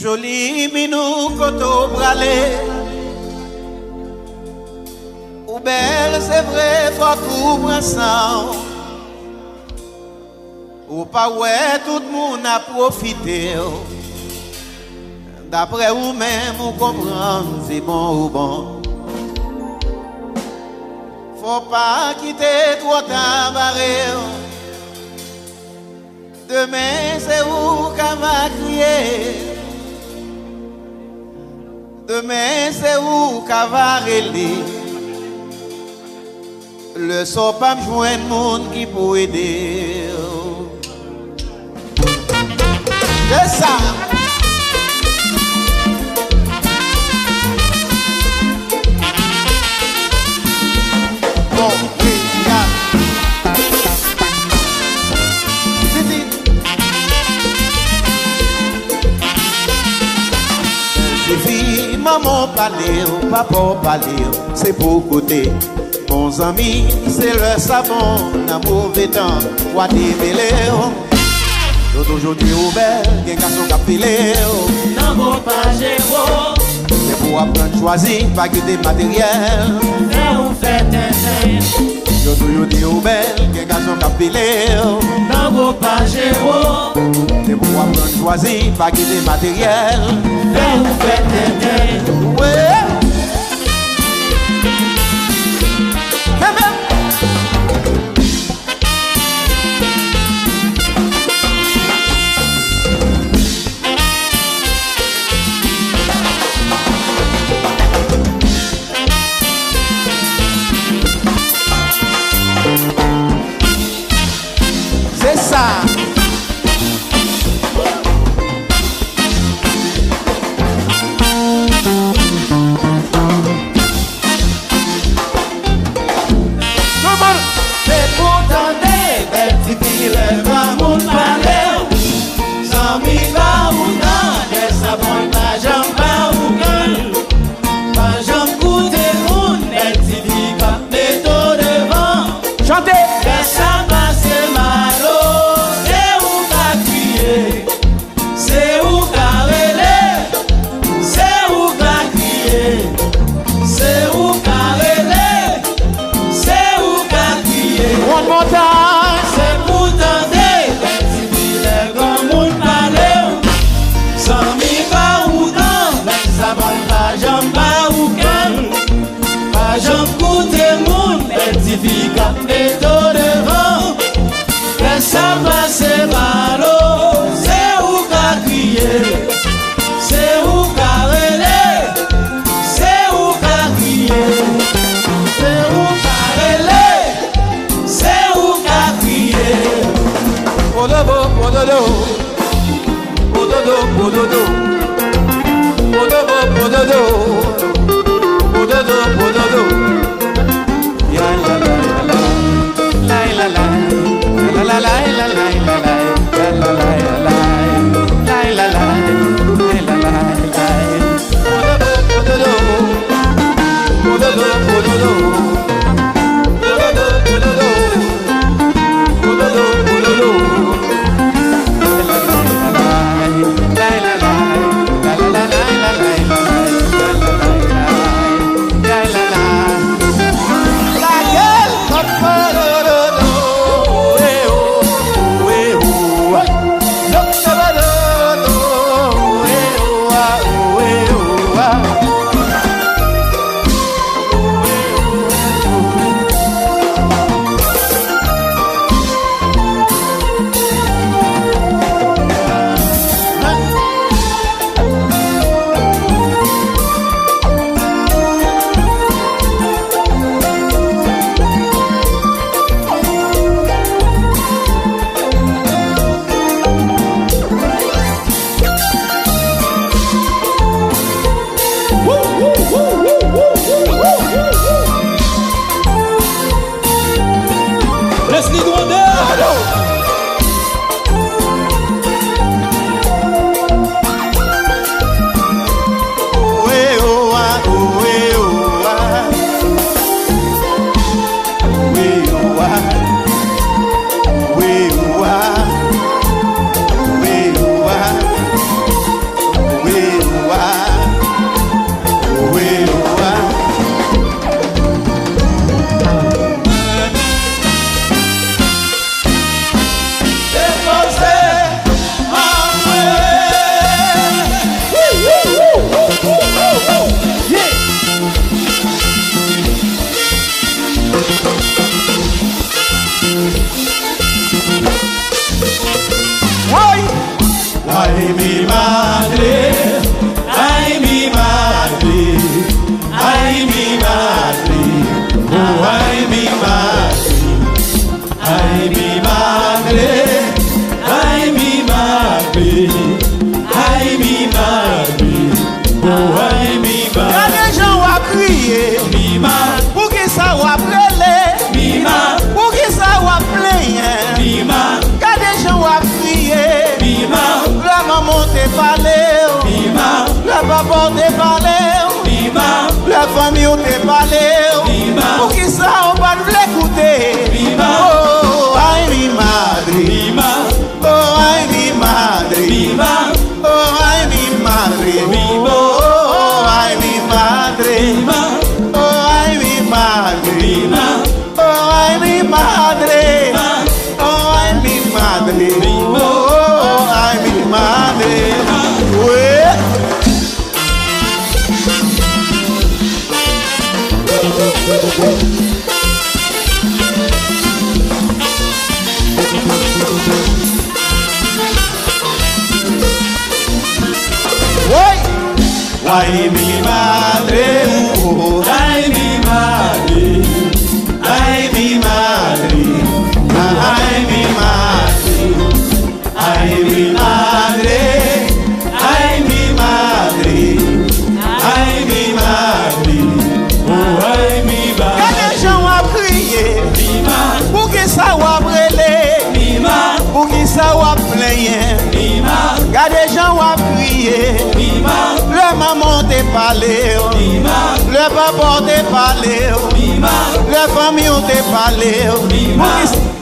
Joli minou koto brale. Ou belle c'est vrai, faut couvrir ensemble. Ou pas ouais, tout le monde a profité. D'après vous-même, vous comprenez, c'est bon ou bon. Faut pas quitter trop tard barré. Demain, c'est où qu'à va crier. Demain, c'est où qu'à va rêler. Le sort pas me joindre monde qui peut aider. C'est ça. Bon, oui, regarde. Titi. Suffit, maman parler, papa parler, c'est pour côté. Bons amis, c'est le savon, n'a mauvais temps, quoi démêler. Aujourd'hui, au bel, qu'un garçon qui a filé. N'a pas géro. C'est pour apprendre à choisir, pas quitter matériel. Là où fait un. Aujourd'hui, au bel, qu'un garçon qui a filé. N'a pas géro. C'est pour apprendre à choisir, pas quitter matériel. Là où fait un. Ouais. C'est ça. C'est pour tenter, belle petite fille, va mon palais. Sans mi va ou non, des savons, pas j'en pas ou gueule. Pas j'en goûte moun, belle petite fille, va mettre devant. Chantez. Ça passe malo, c'est où qu'a crié, c'est où qu'a relé, c'est où qu'a crié, c'est où qu'a relé, c'est où qu'a crié. One more time. C'est pour tenter, si les grands moun parlent, sans mi va ou non, ça va pas jambe ou gueule, pas jambe goûter moun, petit fille qu'a mettre devant. Ça passe malo, c'est où qu'a crié, c'est où qu'a relé, c'est où qu'a crié, c'est où qu'a relé, c'est où qu'a crié. Pododo, pododo. Pododo, pododo. Pododo, pododo. Pododo, pododo. Ya la la la la la la la. La la la la la la la la la la la la parler. Pour qui ça on va nous l'écouter. Oh, ay mi madre. Oh, ay mi madre. Oh, ay mi madre. Oh, ay mi madre. Oh, ay mi madre. Oh, ay mi madre. Oh, ay mi madre. Oh, ay mi madre. Ouais. Ay mi madre, oh, ay mi madre, ay mi madre, ay mi madre, ay mi madre, ay mi madre, ay mi madre, oh ay mi madre. Quand les gens ont prié, pour que ça soit brûlé, pour que ça soit plein, quand les gens ont prié. Le maman t'est parlé, le papa t'est parlé, le famille t'est parlé.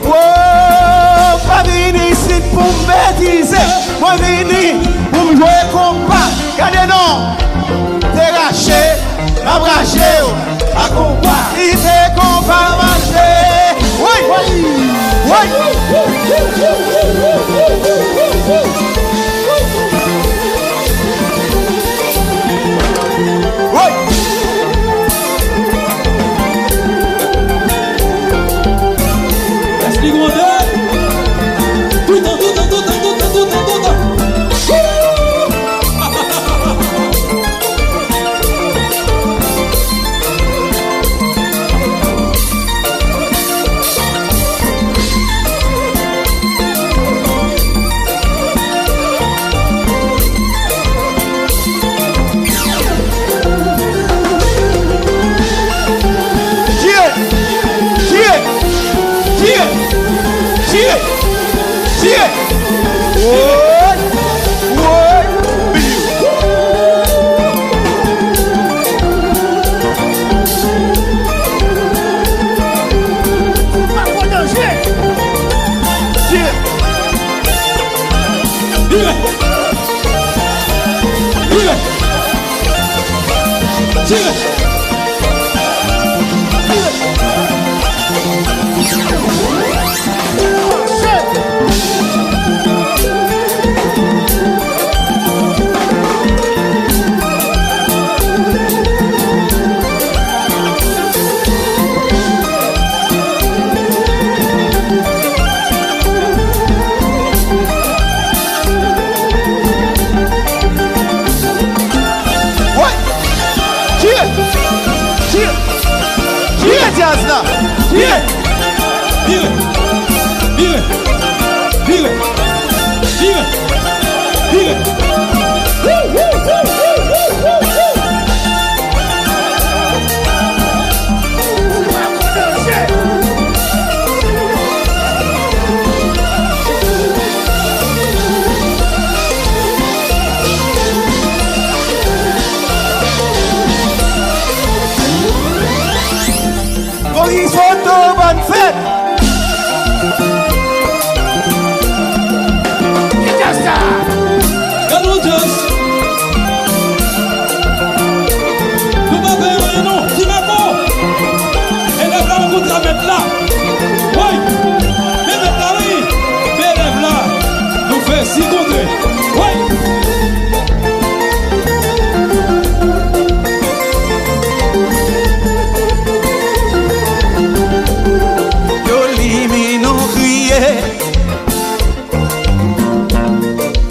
Oh, pas venir ici pour me bêtiser, pas venir pour me jouer compas. Regardez non, t'es raché, abraché, à compas, il fait compas marcher. Oui, oui,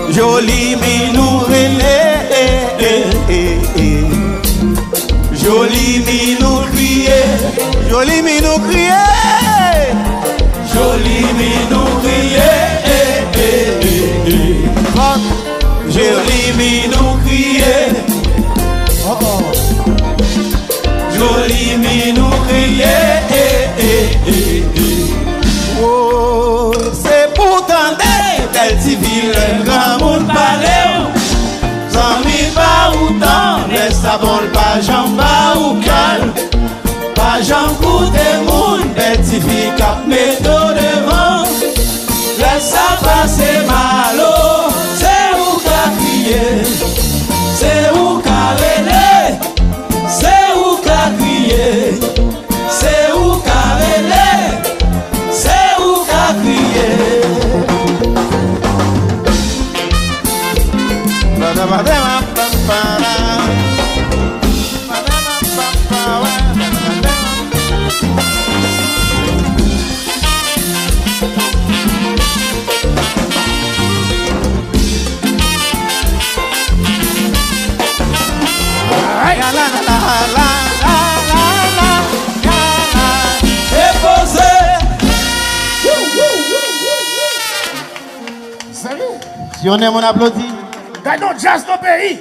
Joli minou relé, joli minou crié, Joli minou crié, joli minou crié, joli minou crié, joli minou crié. oh, c'est pourtant Belle civile, grand monde parle, sans mi pas autant, laisse sa bonne pas jamba ou calme. Petit fille cap métaux devant, laisse ça passer malo. C'est où qu'a crié, c'est où qu'a relé, c'est où qu'a crié, c'est où qu'a relé, c'est où qu'a crié. Si on aime, on applaudit. Gagnons jazz dans le pays.